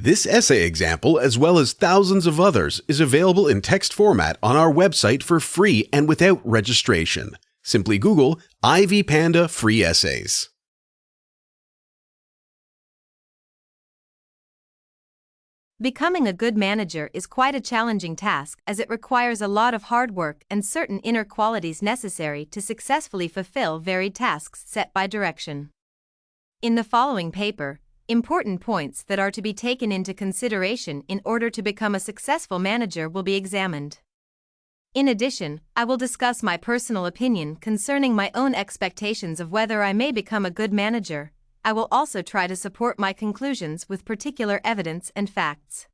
This essay example, as well as thousands of others, is available in text format on our website for free and without registration. Simply Google Ivy Panda Free Essays. Becoming a good manager is quite a challenging task, as it requires a lot of hard work and certain inner qualities necessary to successfully fulfill varied tasks set by direction. In the following paper, important points that are to be taken into consideration in order to become a successful manager will be examined. In addition, I will discuss my personal opinion concerning my own expectations of whether I may become a good manager. I will also try to support my conclusions with particular evidence and facts.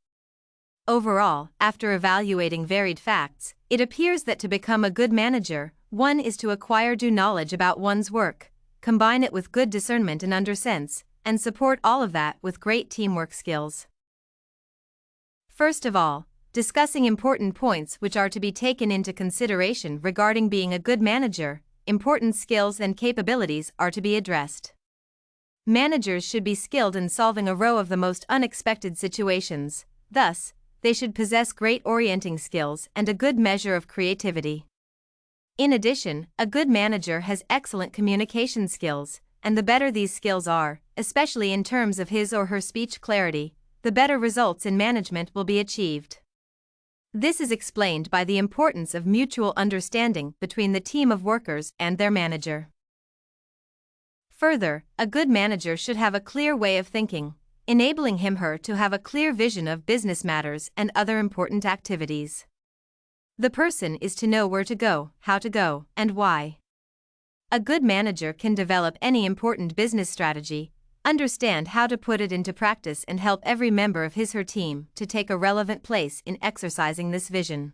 Overall, after evaluating varied facts, it appears that to become a good manager, one is to acquire due knowledge about one's work, combine it with good discernment and undersense, and support all of that with great teamwork skills. First of all, discussing important points which are to be taken into consideration regarding being a good manager, important skills and capabilities are to be addressed. Managers should be skilled in solving a row of the most unexpected situations, thus, they should possess great orienting skills and a good measure of creativity. In addition, a good manager has excellent communication skills, and the better these skills are, especially in terms of his or her speech clarity, the better results in management will be achieved. This is explained by the importance of mutual understanding between the team of workers and their manager. Further, a good manager should have a clear way of thinking, enabling him/her to have a clear vision of business matters and other important activities. The person is to know where to go, how to go, and why. A good manager can develop any important business strategy, understand how to put it into practice, and help every member of his/her team to take a relevant place in exercising this vision.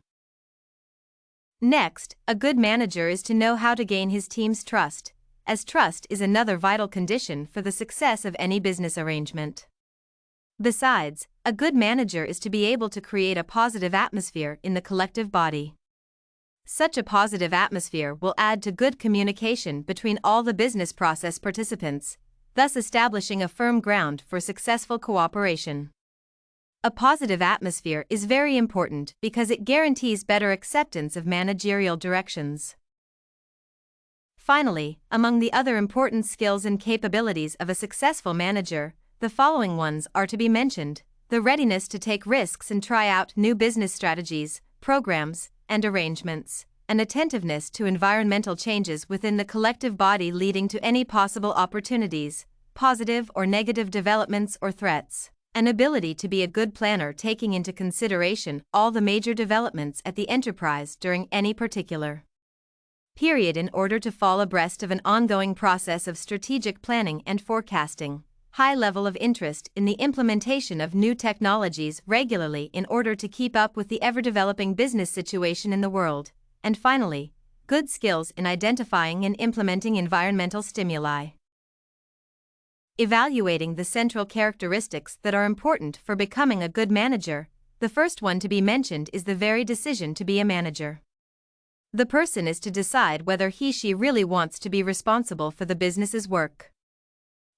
Next, a good manager is to know how to gain his team's trust, as trust is another vital condition for the success of any business arrangement. Besides, a good manager is to be able to create a positive atmosphere in the collective body. Such a positive atmosphere will add to good communication between all the business process participants, thus establishing a firm ground for successful cooperation. A positive atmosphere is very important because it guarantees better acceptance of managerial directions. Finally, among the other important skills and capabilities of a successful manager, the following ones are to be mentioned: the readiness to take risks and try out new business strategies, programs, and arrangements, an attentiveness to environmental changes within the collective body leading to any possible opportunities, positive or negative developments or threats, an ability to be a good planner taking into consideration all the major developments at the enterprise during any particular period in order to fall abreast of an ongoing process of strategic planning and forecasting, high level of interest in the implementation of new technologies regularly in order to keep up with the ever-developing business situation in the world, and finally, good skills in identifying and implementing environmental stimuli. Evaluating the central characteristics that are important for becoming a good manager, the first one to be mentioned is the very decision to be a manager. The person is to decide whether he/she really wants to be responsible for the business's work.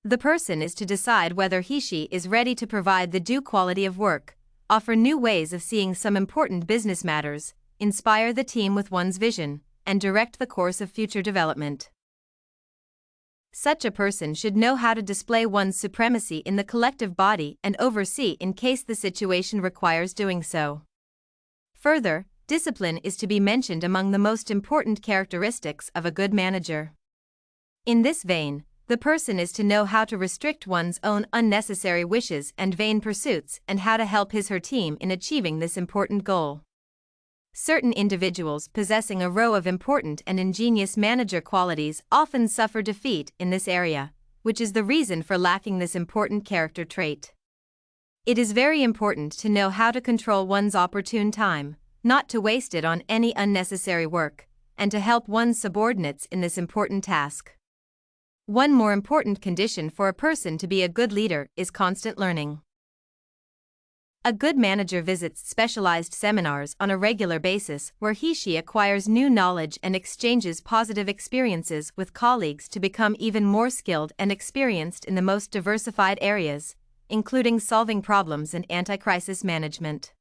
The person is to decide whether he/she is ready to provide the due quality of work, offer new ways of seeing some important business matters, inspire the team with one's vision, and direct the course of future development. Such a person should know how to display one's supremacy in the collective body and oversee in case the situation requires doing so. Further, discipline is to be mentioned among the most important characteristics of a good manager. In this vein, the person is to know how to restrict one's own unnecessary wishes and vain pursuits and how to help his/her team in achieving this important goal. Certain individuals possessing a row of important and ingenious manager qualities often suffer defeat in this area, which is the reason for lacking this important character trait. It is very important to know how to control one's opportune time, not to waste it on any unnecessary work, and to help one's subordinates in this important task. One more important condition for a person to be a good leader is constant learning. A good manager visits specialized seminars on a regular basis where he/she acquires new knowledge and exchanges positive experiences with colleagues to become even more skilled and experienced in the most diversified areas, including solving problems and anti-crisis management.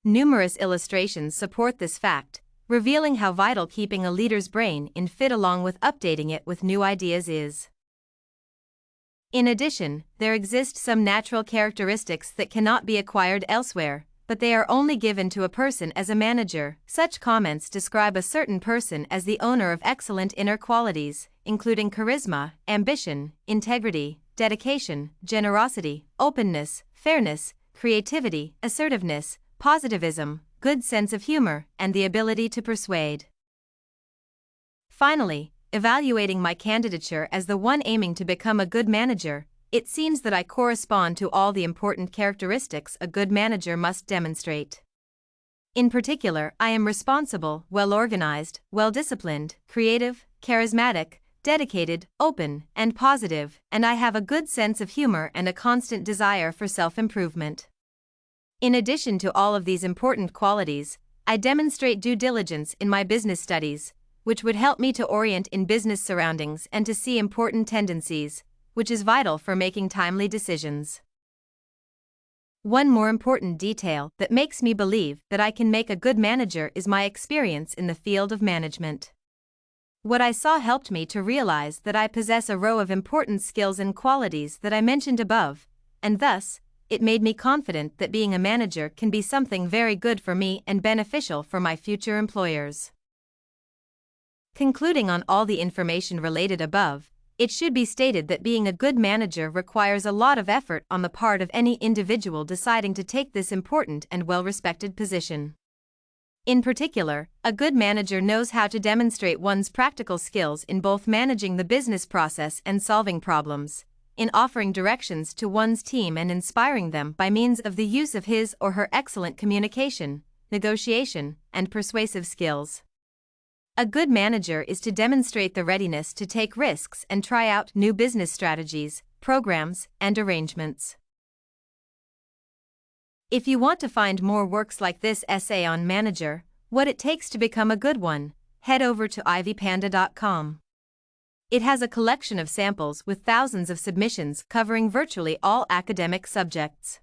Numerous illustrations support this fact, revealing how vital keeping a leader's brain in fit along with updating it with new ideas is. In addition, there exist some natural characteristics that cannot be acquired elsewhere, but they are only given to a person as a manager. Such comments describe a certain person as the owner of excellent inner qualities, including charisma, ambition, integrity, dedication, generosity, openness, fairness, creativity, assertiveness, positivism, good sense of humor, and the ability to persuade. Finally, evaluating my candidature as the one aiming to become a good manager, it seems that I correspond to all the important characteristics a good manager must demonstrate. In particular, I am responsible, well-organized, well-disciplined, creative, charismatic, dedicated, open, and positive, and I have a good sense of humor and a constant desire for self-improvement. In addition to all of these important qualities, I demonstrate due diligence in my business studies, which would help me to orient in business surroundings and to see important tendencies, which is vital for making timely decisions. One more important detail that makes me believe that I can make a good manager is my experience in the field of management. What I saw helped me to realize that I possess a row of important skills and qualities that I mentioned above, and thus, it made me confident that being a manager can be something very good for me and beneficial for my future employers. Concluding on all the information related above, it should be stated that being a good manager requires a lot of effort on the part of any individual deciding to take this important and well-respected position. In particular, a good manager knows how to demonstrate one's practical skills in both managing the business process and solving problems, in offering directions to one's team and inspiring them by means of the use of his or her excellent communication, negotiation, and persuasive skills. A good manager is to demonstrate the readiness to take risks and try out new business strategies, programs, and arrangements. If you want to find more works like this essay on manager, what it takes to become a good one, head over to ivypanda.com. It has a collection of samples with thousands of submissions covering virtually all academic subjects.